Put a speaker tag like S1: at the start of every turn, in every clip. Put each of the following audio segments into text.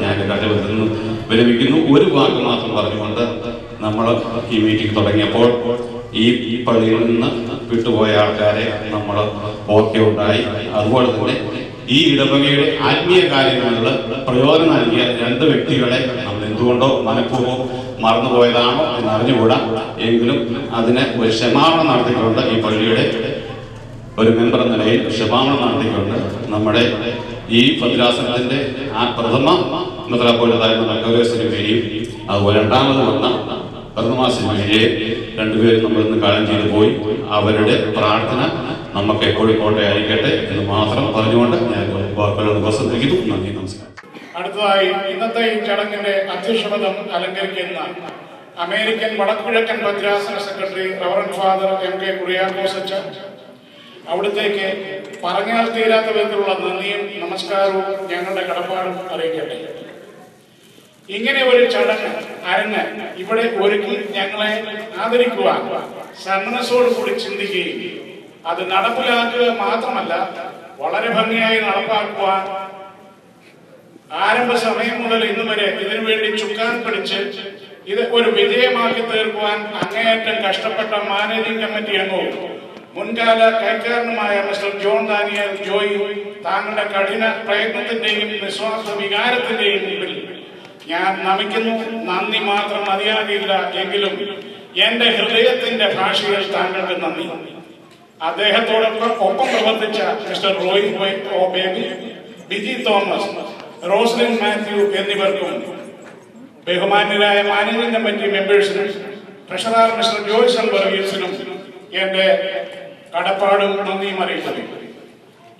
S1: ഞാൻ കണ്ടുവരുന്നു വിരമിക്കുന്നു. ഒരു വാക്ക് മാത്രം പറഞ്ഞുകൊണ്ട് നമ്മൾ ഈ മീറ്റിംഗ് തുടങ്ങിയപ്പോൾ ഈ പള്ളിയിൽ നിന്ന് വിട്ടുപോയ ആൾക്കാരെ നമ്മൾ ഓർക്കുകയുണ്ടായി. അതുപോലെ തന്നെ ഈ ഇടവകയുടെ ആത്മീയ കാര്യങ്ങളിൽ പ്രയോജനം നൽകിയ 2 വ്യക്തികളെ നമ്മൾ എന്തുകൊണ്ടോ മനഃപൂർവ്വം മറന്നുപോയതാണോ എന്ന് അറിഞ്ഞുകൂടാ. എങ്കിലും അതിന് ഒരു ക്ഷമാപണം നടത്തിക്കൊണ്ട് ഈ പള്ളിയുടെ ഒരു മെമ്പർ എന്ന നിലയിൽ ക്ഷമാപണം നടത്തിക്കൊണ്ട് നമ്മുടെ ഈ ഭദ്രാസനത്തിന്റെ ആ പ്രഥമ മെത്രാപ്പോലീത്തായിരുന്ന മർക്കോലിയോസിനുവേണ്ടിയും അതുപോലെ രണ്ടാമത് വന്ന പ്രഥമാസിനുവേണ്ടിയെ 2 പേരും നമ്മൾ ഇന്ന് കാലം ചെയ്തു പോയി. അവരുടെ പ്രാർത്ഥന നമുക്ക് എപ്പോഴും കോട്ടയായിരിക്കട്ടെ എന്ന് മാത്രം പറഞ്ഞുകൊണ്ട് ഞാൻ വാക്കുകൾ ഉപസംഹരിക്കുന്നു. നന്ദി, നമസ്കാരം.
S2: അടുത്തതായി ഇന്നത്തെ ഈ ചടങ്ങിന്റെ അധ്യക്ഷപദം അലങ്കരിക്കുന്ന അമേരിക്കൻ വടക്കുകിഴക്കൻ ഭദ്രാസന secretary reverend father M.K. Kuriakose അച്ഛൻ, അവിടത്തേക്ക് പറഞ്ഞാൽ തീരാത്ത വിധത്തിലുള്ള നന്ദിയും നമസ്കാരവും ഞങ്ങളുടെ കടപ്പാടും അറിയിക്കട്ടെ. ഇങ്ങനെ ഒരു ചടങ്ങ് അരങ്ങ് ഇവിടെ ഒരുക്കി ഞങ്ങളെ ആദരിക്കുവാൻ സന്മനസ്സോടുകൂടി ചിന്തിക്കുകയും അത് നടപ്പിലാക്കുക മാത്രമല്ല വളരെ ഭംഗിയായി നടപ്പാക്കുവാൻ ആരംഭ സമയം മുതൽ ഇന്ന് വരെ ഇതിനുവേണ്ടി ചുക്കാൻ പിടിച്ച് ഇത് ഒരു വിജയമാക്കി തീർക്കുവാൻ അങ്ങേയറ്റം കഷ്ടപ്പെട്ട മാനേജിംഗ് കമ്മിറ്റി അംഗവും മുൻകാല കൈക്കാരനുമായ മിസ്റ്റർ ജോൺ ഡാനിയൽ ജോയി, താങ്കളുടെ കഠിന പ്രയത്നത്തിന്റെയും നിസ്വാർത്ഥ വികാരത്തിന്റെയും മുമ്പിൽ ഞാൻ നമിക്കുന്നു. നന്ദി മാത്രം മതിയാകില്ല എങ്കിലും എന്റെ ഹൃദയത്തിന്റെ ഭാഷയിൽ താങ്കൾക്ക് നന്ദി. അദ്ദേഹത്തോടൊപ്പം പ്രവർത്തിച്ച മിസ്റ്റർ റോയ് ഒ ബേബി, ബിജി തോമസ്, റോസ്ലിൻ മാത്യു എന്നിവർക്കും ബഹുമാന്യരായ മാനേജിംഗ് കമ്മിറ്റി മെമ്പേഴ്സിനും ട്രഷറർ മിസ്റ്റർ ജോയ്സൺ വർഗീസിനും എന്റെ കടപ്പാടും നന്ദിയും അറിയിക്കുന്നു.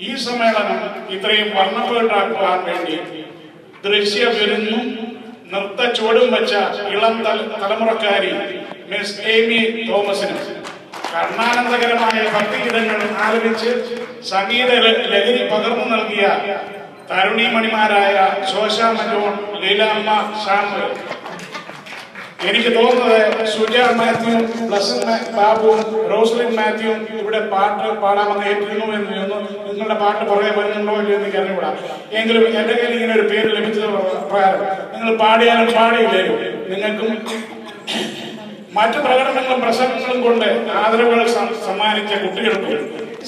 S2: ഈ സമ്മേളനം ഇത്രയും വർണ്ണപ്പേട്ടാക്കുവാൻ വേണ്ടി ദൃശ്യ വിരുന്നും നൃത്ത ചുവടും വെച്ച ഇളം തലമുറക്കാരി മിസ് എമി തോമസിനും കർണാനന്ദകരമായ ഭക്തിഗീതങ്ങൾ ആലപിച്ച് സംഗീത ലഹരി പകർന്നു നൽകിയ തരുണിമണിമാരായ ശോശാമ ജോൺ, ലീലാമ്മ സാമുവൽ, എനിക്ക് തോന്നുന്നത് സുജ മാത്യു, ബ്ലസൻ ബാബുവും റോസ്ലിൻ മാത്യുവും ഇവിടെ പാട്ട് പാടാമെന്ന് ഏറ്റിരുന്നു എന്ന് നിങ്ങളുടെ പാട്ട് പുറകെ വരുന്നുണ്ടോ എന്ന് എനിക്ക് അറിഞ്ഞുകൂടാ. എങ്കിലും എന്റെ കയ്യിൽ ഇങ്ങനെ ഒരു പേര് ലഭിച്ചത് പ്രകാരം നിങ്ങൾ പാടിയാലും പാടിയില്ലേലും നിങ്ങൾക്കും മറ്റു പ്രകടനങ്ങളും പ്രസംഗങ്ങളും കൊണ്ട് ആദരവുകൾ സമ്മാനിച്ച കുട്ടികൾക്കും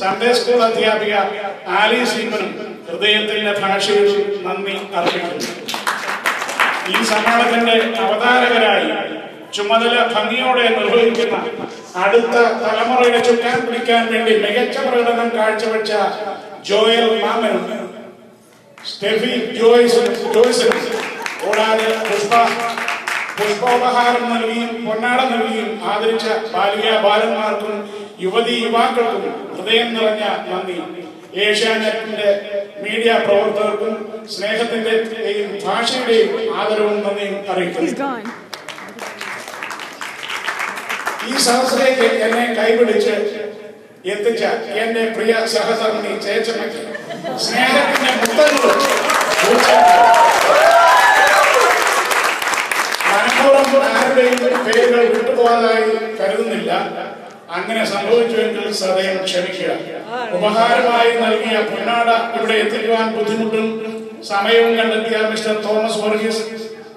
S2: സൺഡേ സ്കൂൾ അധ്യാപിക ആലി സീമനും ഹൃദയത്തിന്റെ ഭാഷയിൽ നന്ദി അർപ്പിക്കുന്നു. ഈ സമ്മേളനത്തിന്റെ അവതാരകരായി ചുമതല ഭംഗിയോടെ നിർവഹിക്കുന്ന അടുത്ത തലമുറയുടെ ചുക്കാൻ പിടിക്കാൻ വേണ്ടി മികച്ച പ്രകടനം കാഴ്ചവെച്ച ജോയൽ മാമനും സ്റ്റെഫി ജോയ്സിനും കൂടാതെ പുഷ്പോപഹാരം നൽകിയും പൊന്നാട നൽകിയും ആദരിച്ച ബാലികാബാലന്മാർക്കും യുവതീ യുവാക്കൾക്കും ഹൃദയം നിറഞ്ഞ നന്ദി. ഏഷ്യാനെറ്റിന്റെ മീഡിയ പ്രവർത്തകർക്കും സ്നേഹത്തിന്റെയും ഭാഷയുടെയും ആദരവും നന്ദിയും അറിയിക്കുന്നു. ഈ സദസ്സിലേക്ക് എന്നെ കൈപിടിച്ച് എത്തിച്ച എന്റെ പ്രിയ സഹധർമ്മിണി ചേച്ചമ്മയ്ക്ക് സ്നേഹത്തിന്റെ മുത്തങ്ങളും മനഃപൂർവ്വം ആരുടെയും പേരുകൾ വിട്ടുപോകാതായി കരുതുന്നില്ല. അങ്ങനെ സംഭവിച്ചുവെങ്കിൽ സദയം ക്ഷമിക്കുക. ഉപഹാരമായി നൽകിയ പൊന്നാട ഇവിടെ എത്തിക്കുവാൻ ബുദ്ധിമുട്ടും സമയവും കണ്ടെത്തിയ മിസ്റ്റർ തോമസ് വർഗീസ്,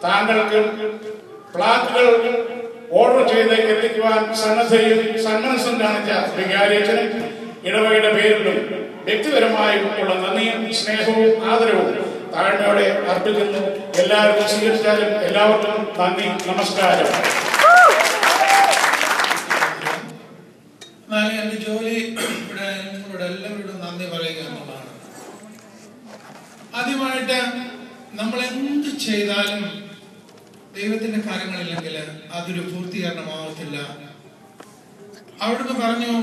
S2: താങ്കൾക്ക് പ്ലാക്കുകൾ ഓർഡർ ചെയ്ത് എത്തിക്കുവാൻ സന്നദ്ധയും സന്മനസ്സും കാണിച്ച വികാരിയച്ഛനും ഇടവകയുടെ പേരിലും വ്യക്തിപരമായും ഉള്ള നന്ദിയും സ്നേഹവും ആദരവും താഴ്മയോടെ അർപ്പിക്കുന്നു. എല്ലാവരും സ്വീകരിച്ചാലും എല്ലാവർക്കും നന്ദി, നമസ്കാരം.
S3: എന്റെ ജോലി ഇവിടെ എല്ലാവരോടും നന്ദി പറയുക എന്നുള്ളതാണ്. ആദ്യമായിട്ട് നമ്മൾ എന്ത് ചെയ്താലും ദൈവത്തിന്റെ കാര്യങ്ങളില്ലെങ്കിൽ അതൊരു പൂർത്തീകരണമാവത്തില്ല. അവിടുന്ന് പറഞ്ഞു,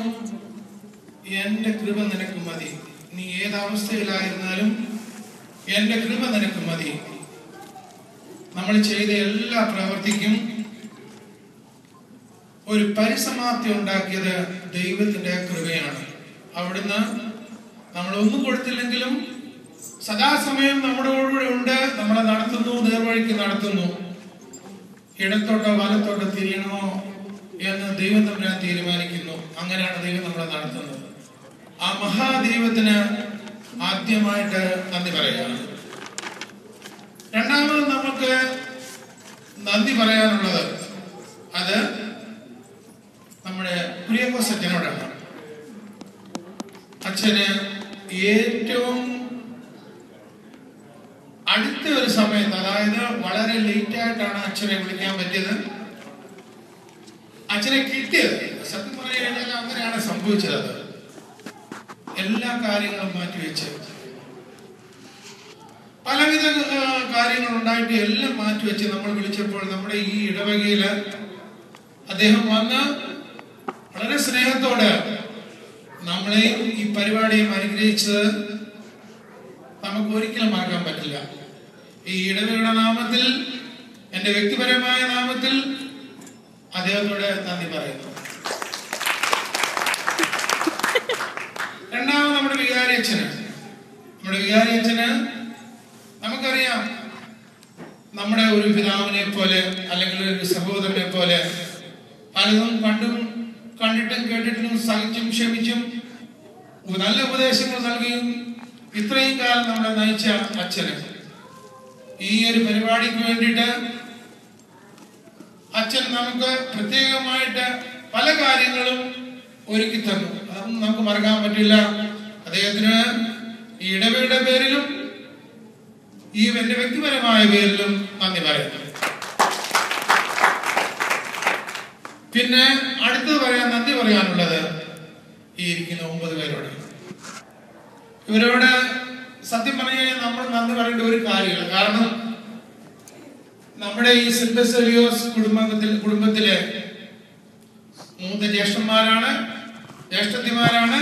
S3: എന്റെ കൃപ നിനക്ക് മതി. നീ ഏതവസ്ഥയിലായിരുന്നാലും എന്റെ കൃപ നിനക്ക് മതി. നമ്മൾ ചെയ്ത എല്ലാ പ്രവൃത്തിക്കും ഒരു പരിസമാപ്തി ഉണ്ടാക്കിയത് ദൈവത്തിന്റെ കൃപയാണ്. അവിടുന്ന് നമ്മളൊന്നും കൊടുത്തില്ലെങ്കിലും സദാസമയം നമ്മുടെ കൂടെ ഉണ്ട്, നമ്മളെ നടത്തുന്നു, നേർവഴിക്ക് നടത്തുന്നു. ഇടത്തോട്ടോ വലത്തോട്ടോ തിരിയണമോ എന്ന് ദൈവം തമ്പുരാൻ തീരുമാനിക്കുന്നു. അങ്ങനെയാണ് ദൈവം നമ്മളെ നടത്തുന്നത്. ആ മഹാദൈവത്തിന് ആദ്യമായിട്ട് നന്ദി പറയുകയാണ്. രണ്ടാമത് നമുക്ക് നന്ദി പറയാനുള്ളത് അത് നമ്മുടെ കുര്യാക്കോസ് അച്ഛനോടാണ്. അച്ഛന് ഏറ്റവും അടുത്ത ഒരു സമയത്ത്, അതായത് വളരെ ലേറ്റ് ആയിട്ടാണ് അച്ഛനെ വിളിക്കാൻ പറ്റിയത്. അച്ഛനെ കിട്ടിയത് സത്യം പറഞ്ഞു കഴിഞ്ഞാൽ അങ്ങനെയാണ് സംഭവിച്ചത്. അത് എല്ലാ കാര്യങ്ങളും മാറ്റിവെച്ച് പലവിധ കാര്യങ്ങൾ ഉണ്ടായിട്ട് എല്ലാം മാറ്റിവെച്ച് നമ്മൾ വിളിച്ചപ്പോൾ നമ്മുടെ ഈ ഇടവകയില് അദ്ദേഹം വന്ന് വളരെ സ്നേഹത്തോടെ നമ്മളെയും ഈ പരിപാടിയും അനുഗ്രഹിച്ചത് നമുക്ക് ഒരിക്കലും മറക്കാൻ പറ്റില്ല. ഈ ഇടവകയുടെ നാമത്തിൽ, എൻ്റെ വ്യക്തിപരമായ നാമത്തിൽ അദ്ദേഹത്തോട് നന്ദി പറയുന്നു. രണ്ടാമത് നമ്മുടെ വികാരി അച്ഛന് നമുക്കറിയാം, നമ്മുടെ ഒരു പിതാവിനെ പോലെ അല്ലെങ്കിൽ ഒരു സഹോദരനെ പോലെ പലതും കണ്ടിട്ടും കേട്ടിട്ടും സഹിച്ചും ക്ഷമിച്ചും നല്ല ഉപദേശങ്ങൾ നൽകിയും ഇത്രയും കാലം നമ്മളെ നയിച്ച അച്ഛന് ഈ ഒരു പരിപാടിക്ക് വേണ്ടിയിട്ട് അച്ഛൻ നമുക്ക് പ്രത്യേകമായിട്ട് പല കാര്യങ്ങളും ഒരുക്കി തന്നു. അതൊന്നും നമുക്ക് മറക്കാൻ പറ്റില്ല. അദ്ദേഹത്തിന് ഈ ഇടവയുടെ പേരിലും ഈ എന്റെ വ്യക്തിപരമായ പേരിലും നന്ദി പറയുന്നു. പിന്നെ അടുത്തത് നന്ദി പറയാനുള്ളത് ഈ ഇരിക്കുന്ന 9 പേരോട്. ഇവരോട് സത്യം പറഞ്ഞു കഴിഞ്ഞാൽ നമ്മൾ നന്ദി പറയേണ്ട ഒരു കാര്യമില്ല. കാരണം നമ്മുടെ ഈ സെന്റ് ബസേലിയോസ് കുടുംബത്തിലെ 3 ജ്യേഷ്ഠന്മാരാണ്, ജ്യേഷ്ഠത്തിമാരാണ്.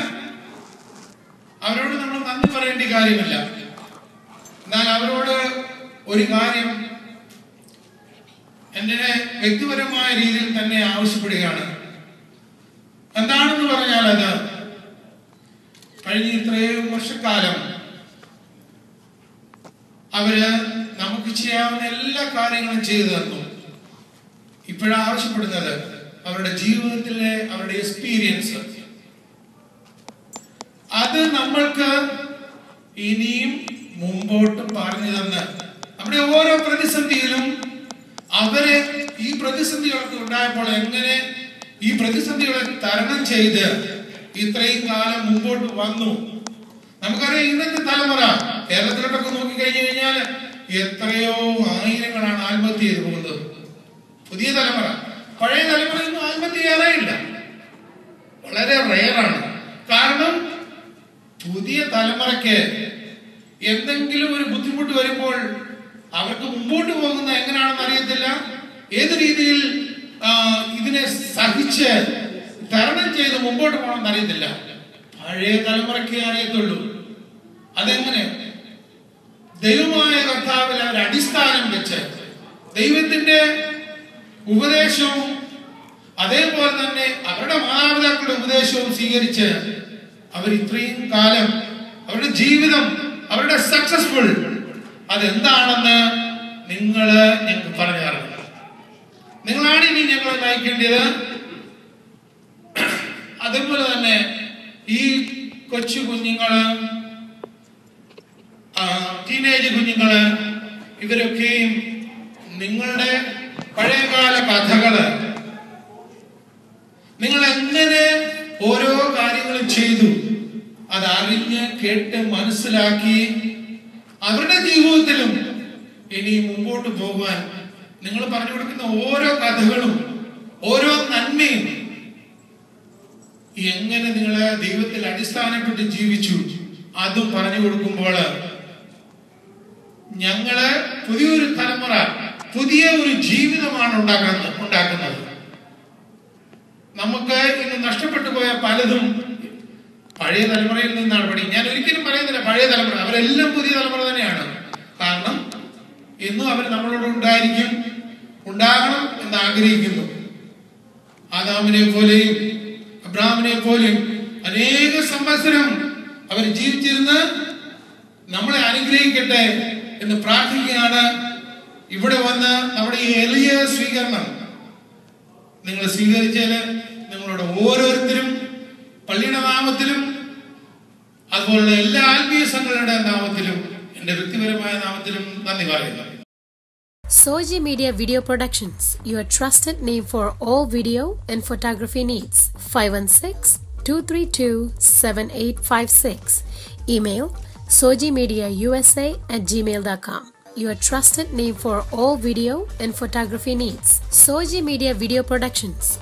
S3: അവരോട് നമ്മൾ നന്ദി പറയേണ്ട കാര്യമില്ല. എന്നാൽ അവരോട് ഒരു കാര്യം എന്റെ വ്യക്തിപരമായ രീതിയിൽ തന്നെ ആവശ്യപ്പെടുകയാണ്. എന്താണെന്ന് പറഞ്ഞാൽ, അത് കഴിഞ്ഞ ഇത്രയും വർഷക്കാലം അവര് നമുക്ക് ചെയ്യാവുന്ന എല്ലാ കാര്യങ്ങളും ചെയ്തു തന്നു. ഇപ്പോഴാവശ്യപ്പെടുന്നത് അവരുടെ ജീവിതത്തിലെ അവരുടെ എക്സ്പീരിയൻസ്, അത് നമ്മൾക്ക് ഇനിയും മുമ്പോട്ട് പറഞ്ഞു തന്ന് നമ്മുടെ ഓരോ പ്രതിസന്ധിയിലും അവരെ ഈ പ്രതിസന്ധികളൊക്കെ ഉണ്ടായപ്പോൾ എങ്ങനെ ഈ പ്രതിസന്ധികളെ തരണം ചെയ്ത് ഇത്രയും കാലം മുമ്പോട്ട് വന്നു. നമുക്കറിയാം, ഇന്നത്തെ തലമുറ കേരളത്തിലോട്ടൊക്കെ നോക്കിക്കഴിഞ്ഞു കഴിഞ്ഞാൽ എത്രയോ ആയിരങ്ങളാണ് ആത്മഹത്യ ചെയ്തു പോകുന്നത്. പുതിയ തലമുറ, പഴയ തലമുറയൊന്നും ആത്മഹത്യ ചെയ്യാറില്ല, വളരെ റെയറാണ്. കാരണം പുതിയ തലമുറയ്ക്ക് എന്തെങ്കിലും ഒരു ബുദ്ധിമുട്ട് വരുമ്പോൾ അവർക്ക് മുമ്പോട്ട് പോകുന്ന എങ്ങനെയാണെന്ന് അറിയത്തില്ല, ഏത് രീതിയിൽ ഇതിനെ സഹിച്ച് തരണം ചെയ്ത് മുമ്പോട്ട് പോകണമെന്ന് അറിയത്തില്ല. പഴയ തലമുറയ്ക്ക് അറിയത്തുള്ളൂ. അതെങ്ങനെ ദൈവമായ കർത്താവിൽ അവർ അടിസ്ഥാനം വെച്ച് ദൈവത്തിന്റെ ഉപദേശവും അതേപോലെ തന്നെ അവരുടെ മാതാപിതാക്കളുടെ ഉപദേശവും സ്വീകരിച്ച് അവർ ഇത്രയും കാലം അവരുടെ ജീവിതം, അവരുടെ സക്സസ്ഫുൾ അതെന്താണെന്ന് ഞങ്ങൾക്ക് പറഞ്ഞു തരണം. നിങ്ങളാണ് ഇനി ഞങ്ങളെ നയിക്കേണ്ടത്. അതേപോലെ തന്നെ ഈ കൊച്ചു കുഞ്ഞുങ്ങള്, ടീനേജ് കുഞ്ഞുങ്ങള്, ഇവരൊക്കെയും നിങ്ങളുടെ പഴയകാല കഥകള്, നിങ്ങൾ എങ്ങനെ ഓരോ കാര്യങ്ങളും ചെയ്തു അതറിഞ്ഞ് കേട്ട് മനസ്സിലാക്കി അവരുടെ ജീവിതത്തിലും ഇനി മുമ്പോട്ട് പോകുവാൻ നിങ്ങൾ പറഞ്ഞു കൊടുക്കുന്ന ഓരോ കഥകളും ഓരോ നന്മയും എങ്ങനെ നിങ്ങളെ ദൈവത്തിൽ അടിസ്ഥാനപ്പെട്ട് ജീവിച്ചു അതും പറഞ്ഞു കൊടുക്കുമ്പോൾ ഞങ്ങള് പുതിയൊരു തലമുറ, പുതിയ ഒരു ജീവിതമാണ് ഉണ്ടാക്കുന്നത്. നമുക്ക് ഇന്ന് നഷ്ടപ്പെട്ടു പോയ പലതും പഴയ തലമുറയിൽ നിന്നാണ് പഠിക്കുന്നത്. ഞാൻ ഒരിക്കലും പറയുന്നില്ല പഴയ തലമുറ, അവരെല്ലാം പുതിയ തലമുറ തന്നെയാണ്. കാരണം എന്നും അവർ നമ്മളോട് ഉണ്ടാകണം എന്ന് ആഗ്രഹിക്കുന്നു. ആദാമിനെ പോലെയും അബ്രഹാമിനെ പോലെയും അനേക സംവത്സരം അവർ ജീവിച്ചിരുന്ന് നമ്മളെ അനുഗ്രഹിക്കട്ടെ എന്ന് പ്രാർത്ഥിക്കുകയാണ്. ഇവിടെ വന്ന് നമ്മുടെ ഈ എളിയ സ്വീകരണം നിങ്ങൾ സ്വീകരിച്ചാല് നിങ്ങളോട് ഓരോരുത്തരും പള്ളിയുടെ നാമത്തിലും അതുപോലുള്ള എല്ലാ ആത്മീയ സംഘടനയുടെ നാമത്തിലും എൻ്റെ വ്യക്തിപരമായ നാമത്തിലും നന്ദി പറയുന്നു.
S4: Soji Media Video Productions, your trusted name for all video and photography needs. 516-232-7856. Email sojimediausa@gmail.com. Your trusted name for all video and photography needs. Soji Media Video Productions.